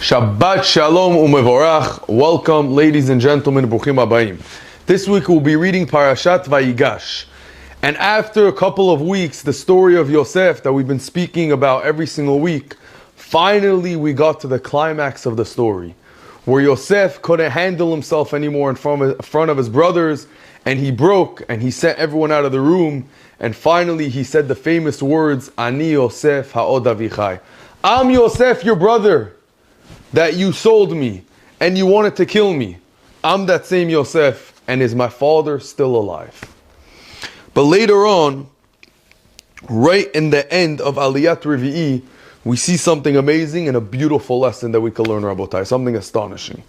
Shabbat Shalom umevorach. Welcome, ladies and gentlemen. Bruchim habayim. This week we'll be reading Parashat Vayigash. And after a couple of weeks, the story of Yosef that we've been speaking about every single week, finally we got to the climax of the story, where Yosef couldn't handle himself anymore in front of his brothers, and he broke, and he sent everyone out of the room, and finally he said the famous words, Ani Yosef ha'od avichai. I'm Yosef, your brother, that you sold me, and you wanted to kill me. I'm that same Yosef, and is my father still alive? But later on, right in the end of Aliyat Revi'i, we see something amazing and a beautiful lesson that we can learn, Rabotai, something astonishing.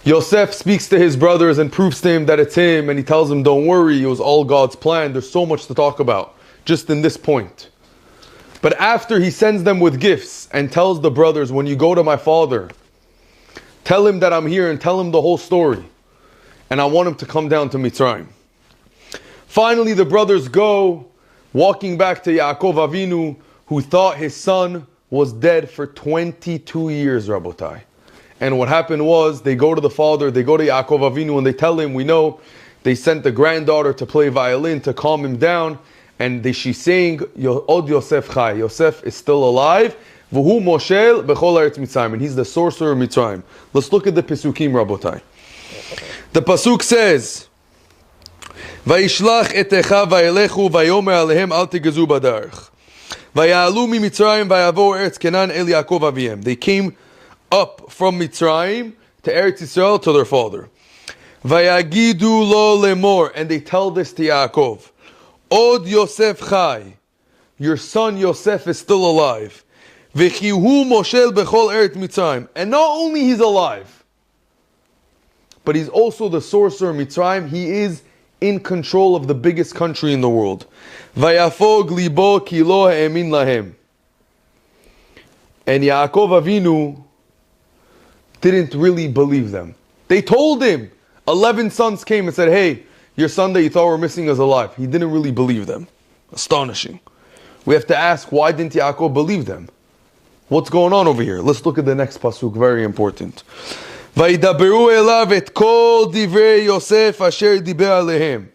Yosef speaks to his brothers and proves to him that it's him, and he tells them, don't worry, it was all God's plan. There's so much to talk about, just in this point. But after he sends them with gifts and tells the brothers, when you go to my father, tell him that I'm here and tell him the whole story. And I want him to come down to Mitzrayim. Finally, the brothers go, walking back to Yaakov Avinu, who thought his son was dead for 22 years, Rabotai. And what happened was, they go to the father, they go to Yaakov Avinu, and they tell him, we know, they sent the granddaughter to play violin to calm him down. And she's saying, Od Yosef Chai, Yosef is still alive. V'hu Moshel b'chol ha'aretz Mitzrayim, and he's the sorcerer of Mitzrayim. Let's look at the Pesukim, Rabotai. The Pasuk says, Vayishlach et echa vayelechu vayomer alehem al tigezu badarch. Vaya'alu mi Mitzrayim vayavo eretz Kenan el Yaakov aviem. They came up from Mitzrayim to Eretz Yisrael, to their father. Vayagidu lo lemor, and they tell this to Yaakov. Od Yosef Chai, your son Yosef is still alive. V'chihu moshel bechol eretz Mitzrayim. And not only he's alive, but he's also the sorcerer of Mitzrayim. He is in control of the biggest country in the world. Vayafog libo ki lo ha'emin lahem. And Yaakov Avinu didn't really believe them. They told him, 11 sons came and said, hey, your son that you thought were missing is alive. He didn't really believe them. Astonishing. We have to ask, why didn't Yaakov believe them? What's going on over here? Let's look at the next pasuk, very important. Vaydaberu elav et kol divrei Yosef asher diber alehem.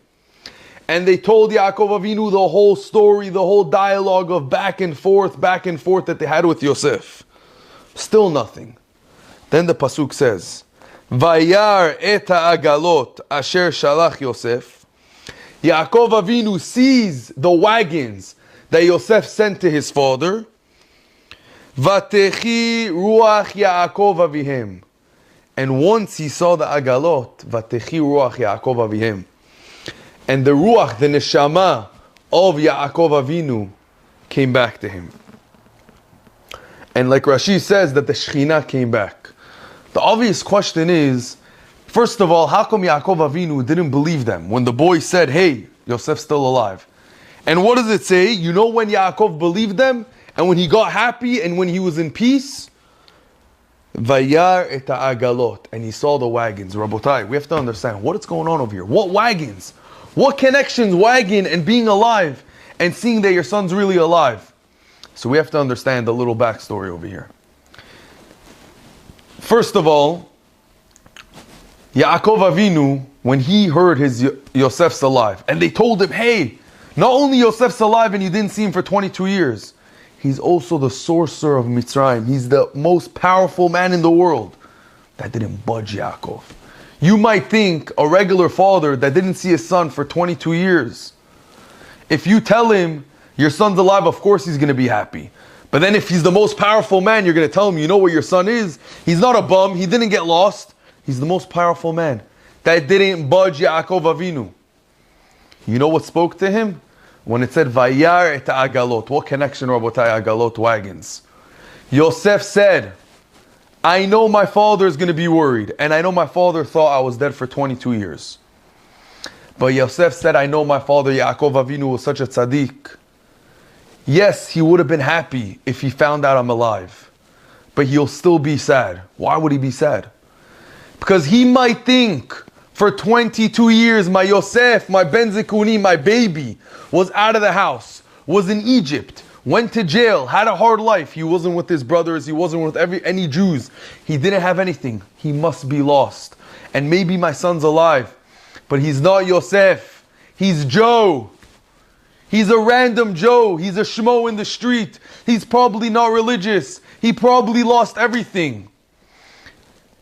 And they told Yaakov Avinu the whole story, the whole dialogue of back and forth that they had with Yosef. Still nothing. Then the pasuk says, Vayar et ha'agalot asher shalach Yosef. Yaakov Avinu sees the wagons that Yosef sent to his father. Vatechi ruach Yaakov avihem. And once he saw the agalot, Vatechi ruach Yaakov avihem. And the ruach, the neshama of Yaakov Avinu came back to him. And like Rashi says, that the Shekhinah came back. The obvious question is, first of all, how come Yaakov Avinu didn't believe them when the boy said, hey, Yosef's still alive? And what does it say? You know when Yaakov believed them? And when he got happy and when he was in peace? Vayar et ha'agalot. And he saw the wagons. Rabotai, we have to understand what is going on over here. What wagons? What connections wagon and being alive and seeing that your son's really alive? So we have to understand the little backstory over here. First of all, Yaakov Avinu, when he heard his Yosef's alive, and they told him, hey, not only Yosef's alive and you didn't see him for 22 years, he's also the sorcerer of Mitzrayim. He's the most powerful man in the world. That didn't budge Yaakov. You might think a regular father that didn't see his son for 22 years, if you tell him your son's alive, of course he's going to be happy. But then if he's the most powerful man, you're going to tell him, you know where your son is? He's not a bum. He didn't get lost. He's the most powerful man. That didn't budge Yaakov Avinu. You know what spoke to him? When it said, Vayar et agalot. What connection, Rabotai, agalot, wagons? Yosef said, I know my father is going to be worried. And I know my father thought I was dead for 22 years. But Yosef said, I know my father, Yaakov Avinu, was such a tzaddik. Yes, he would have been happy if he found out I'm alive. But he'll still be sad. Why would he be sad? Because he might think, for 22 years, my Yosef, my Ben Zikuni, my baby, was out of the house, was in Egypt, went to jail, had a hard life. He wasn't with his brothers, he wasn't with any Jews. He didn't have anything. He must be lost. And maybe my son's alive, but he's not Yosef. He's Joe. He's a random Joe. He's a shmo in the street. He's probably not religious. He probably lost everything.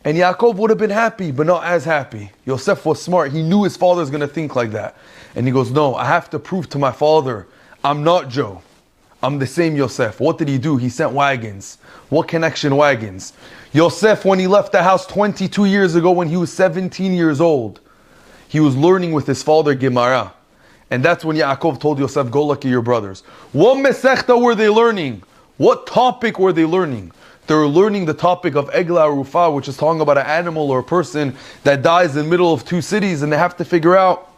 And Yaakov would have been happy, but not as happy. Yosef was smart. He knew his father's going to think like that. And he goes, no, I have to prove to my father, I'm not Joe. I'm the same Yosef. What did he do? He sent wagons. What connection wagons? Yosef, when he left the house 22 years ago, when he was 17 years old, he was learning with his father Gemara. And that's when Yaakov told Yosef, go look at your brothers. What mesechta were they learning? What topic were they learning? They were learning the topic of Egla Rufa, which is talking about an animal or a person that dies in the middle of two cities, and they have to figure out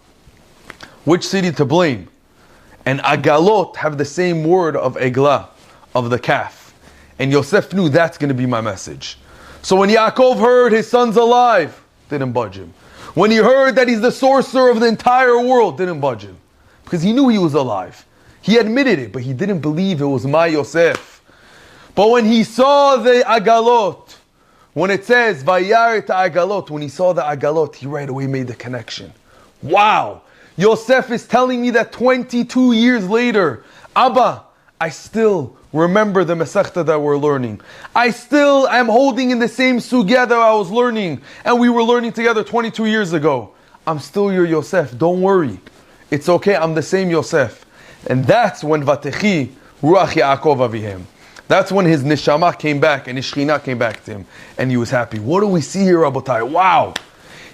which city to blame. And Agalot have the same word of Egla, of the calf. And Yosef knew that's going to be my message. So when Yaakov heard his son's alive, didn't budge him. When he heard that he's the sorcerer of the entire world, didn't budge him. Because he knew he was alive. He admitted it, but he didn't believe it was my Yosef. But when he saw the Agalot, when it says, Vayar et Agalot, when he saw the Agalot, he right away made the connection. Wow! Yosef is telling me that 22 years later, Abba, I still remember the Masechta that we're learning. I still am holding in the same sugya that I was learning, and we were learning together 22 years ago. I'm still your Yosef, don't worry. It's okay, I'm the same Yosef. And that's when Vatechi Ruach Yaakov Avihem. That's when his neshama came back and his shechina came back to him. And he was happy. What do we see here, Rabotai? Wow!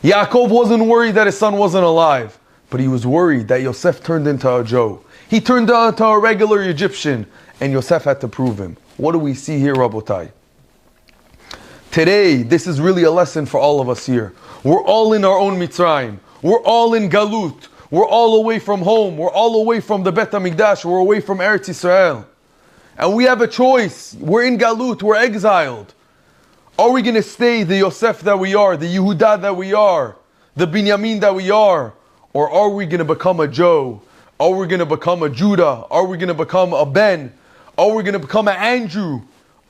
Yaakov wasn't worried that his son wasn't alive. But he was worried that Yosef turned into a Joe. He turned into a regular Egyptian. And Yosef had to prove him. What do we see here, Rabotai? Today, this is really a lesson for all of us here. We're all in our own Mitzrayim. We're all in Galut. We're all away from home. We're all away from the Bet HaMikdash. We're away from Eretz Yisrael. And we have a choice. We're in Galut. We're exiled. Are we going to stay the Yosef that we are, the Yehuda that we are, the Binyamin that we are? Or are we going to become a Joe? Are we going to become a Judah? Are we going to become a Ben? Are we going to become an Andrew?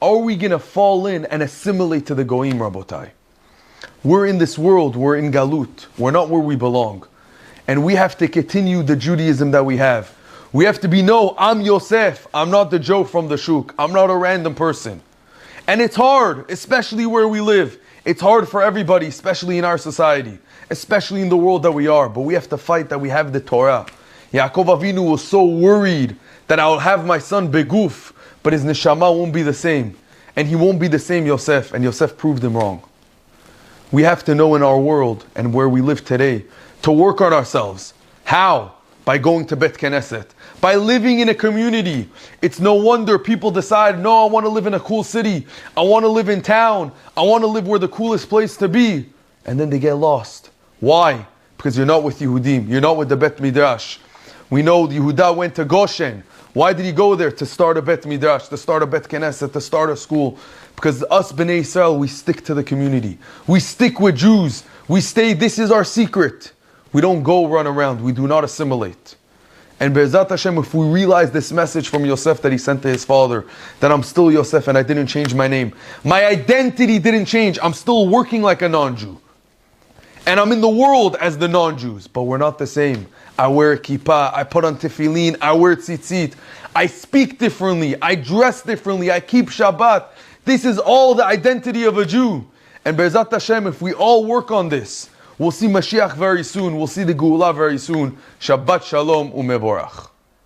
Are we going to fall in and assimilate to the Goyim, Rabotai? We're in this world. We're in Galut. We're not where we belong. And we have to continue the Judaism that we have. We have to be, no, I'm Yosef. I'm not the Joe from the Shuk. I'm not a random person. And it's hard, especially where we live. It's hard for everybody, especially in our society, especially in the world that we are. But we have to fight that we have the Torah. Yaakov Avinu was so worried that I will have my son Beguf, but his neshama won't be the same. And he won't be the same Yosef. And Yosef proved him wrong. We have to know in our world and where we live today to work on ourselves. How? By going to Bet Knesset. By living in a community. It's no wonder people decide, no, I want to live in a cool city. I want to live in town. I want to live where the coolest place to be. And then they get lost. Why? Because you're not with Yehudim. You're not with the Bet Midrash. We know Yehuda went to Goshen. Why did he go there? To start a Bet Midrash, to start a Bet Knesset, to start a school. Because us Bnei Israel, we stick to the community. We stick with Jews. We stay, this is our secret. We don't go run around. We do not assimilate. And Be'ezat Hashem, if we realize this message from Yosef that he sent to his father, that I'm still Yosef and I didn't change my name. My identity didn't change. I'm still working like a non-Jew. And I'm in the world as the non-Jews. But we're not the same. I wear kippah. I put on tefillin. I wear tzitzit. I speak differently. I dress differently. I keep Shabbat. This is all the identity of a Jew. And Be'ezat Hashem, if we all work on this, we'll see Mashiach very soon. We'll see the Geula very soon. Shabbat Shalom u'mevorach.